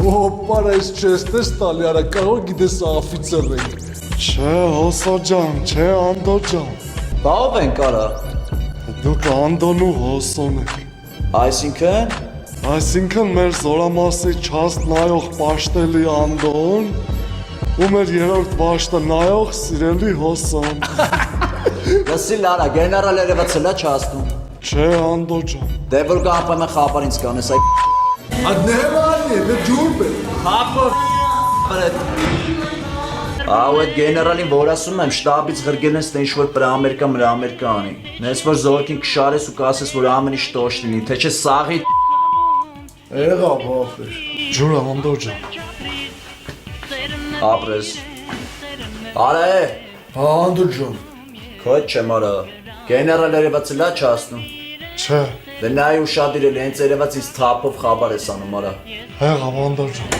Օպար այս չեստես տալի արա կարող գիտես աֆիցեր ենք։ Չէ, հոսա ջան, չէ Անդո ջան։ Բա ով ենք արա։ Դուք Անդոն ու Հոսոն եք։ Այսինքն մեր զորամասի չաստ նայող պաշտելի Անդոն ու մեր երրորդ պաշտը նայող սիրելի Հոսոն։ Լսի լարա, գեներալ երևացել է չաստում։ Չէ Անդո ջան։ Դե որ կապեմ է խապար ինձ կանես այ Ադնեվանի, դե ջուրբ է։ խապար Ահա այդ գեներալին որ ասում եմ շտաբից ղրգել են ստե ինչ-որ պրամերկա անի։ Նես որ զորքին կշարես ու կասես որ ամեն ինչ տոշ լինի, թե չէ սաղի Եղավ ապեր։ Ջուրը Անդո ջան։ ապրես։ Արա է, Անդո ջան։ քո հետ չեմ արա։ Գեներալ երևացել է չաստում։ Չէ, Դե նայ ուշադիր էլ հենց երևաց ինձ թափով խաբար ես անում արա։ եղավ Անդո ջան։